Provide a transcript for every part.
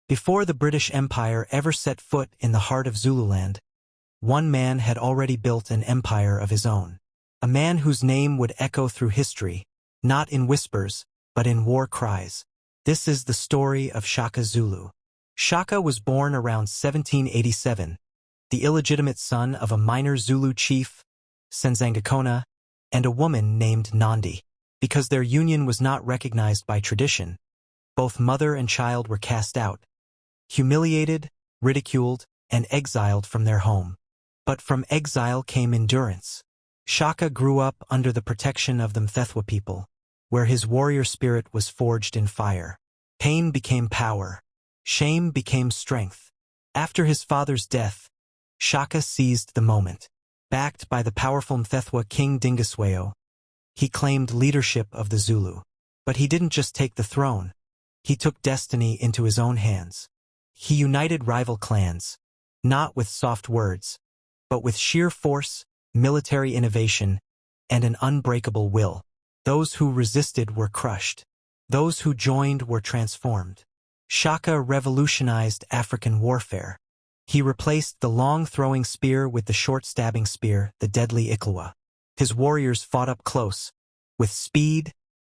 Before the British Empire ever set foot in the heart of Zululand, one man had already built an empire of his own. A man whose name would echo through history, not in whispers, but in war cries. This is the story of Shaka Zulu. Shaka was born around 1787, the illegitimate son of a minor Zulu chief, Senzangakona, and a woman named Nandi. Because their union was not recognized by tradition, both mother and child were cast out, humiliated, ridiculed, and exiled from their home. But from exile came endurance. Shaka grew up under the protection of the Mthethwa people, where his warrior spirit was forged in fire. Pain became power. Shame became strength. After his father's death, Shaka seized the moment. Backed by the powerful Mthethwa king Dingiswayo, he claimed leadership of the Zulu. But he didn't just take the throne. He took destiny into his own hands. He united rival clans, not with soft words, but with sheer force, military innovation, and an unbreakable will. Those who resisted were crushed. Those who joined were transformed. Shaka revolutionized African warfare. He replaced the long throwing spear with the short stabbing spear, the deadly Iklewa. His warriors fought up close, with speed,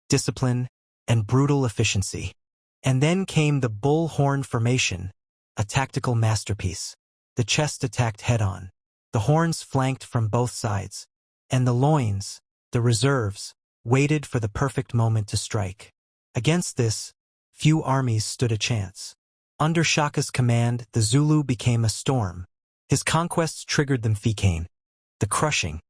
discipline, and brutal efficiency. And then came the bull horn formation, a tactical masterpiece. The chest attacked head-on. The horns flanked from both sides, and the loins, the reserves, waited for the perfect moment to strike. Against this, few armies stood a chance. Under Shaka's command, the Zulu became a storm. His conquests triggered the Mfikane, the crushing,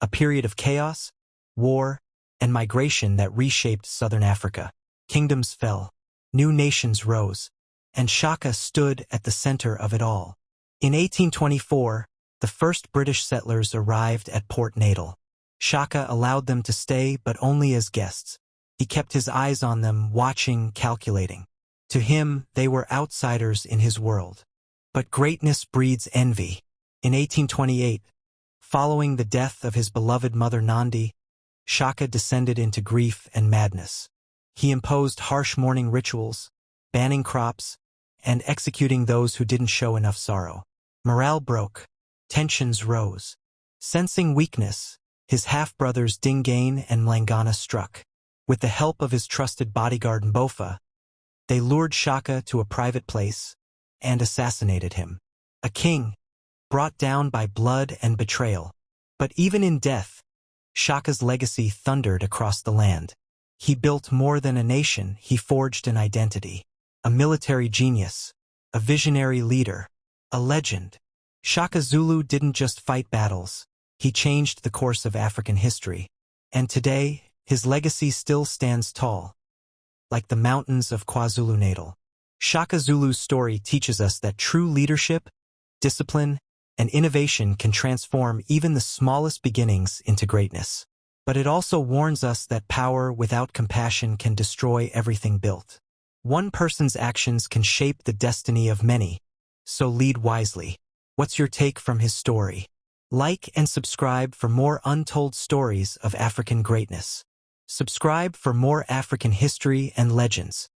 a period of chaos, war, and migration that reshaped southern Africa. Kingdoms fell, new nations rose, and Shaka stood at the center of it all. In 1824, the first British settlers arrived at Port Natal. Shaka allowed them to stay, but only as guests. He kept his eyes on them, watching, calculating. To him, they were outsiders in his world. But greatness breeds envy. In 1828, following the death of his beloved mother Nandi, Shaka descended into grief and madness. He imposed harsh mourning rituals, banning crops, and executing those who didn't show enough sorrow. Morale broke. Tensions rose. Sensing weakness, his half-brothers Dingane and Mlangana struck. With the help of his trusted bodyguard Mbofa, they lured Shaka to a private place and assassinated him. A king, brought down by blood and betrayal. But even in death, Shaka's legacy thundered across the land. He built more than a nation, he forged an identity. A military genius, a visionary leader, a legend. Shaka Zulu didn't just fight battles, he changed the course of African history. And today, his legacy still stands tall, like the mountains of KwaZulu-Natal. Shaka Zulu's story teaches us that true leadership, discipline, and innovation can transform even the smallest beginnings into greatness. But it also warns us that power without compassion can destroy everything built. One person's actions can shape the destiny of many, so lead wisely. What's your take from his story? Like and subscribe for more untold stories of African greatness. Subscribe for more African history and legends.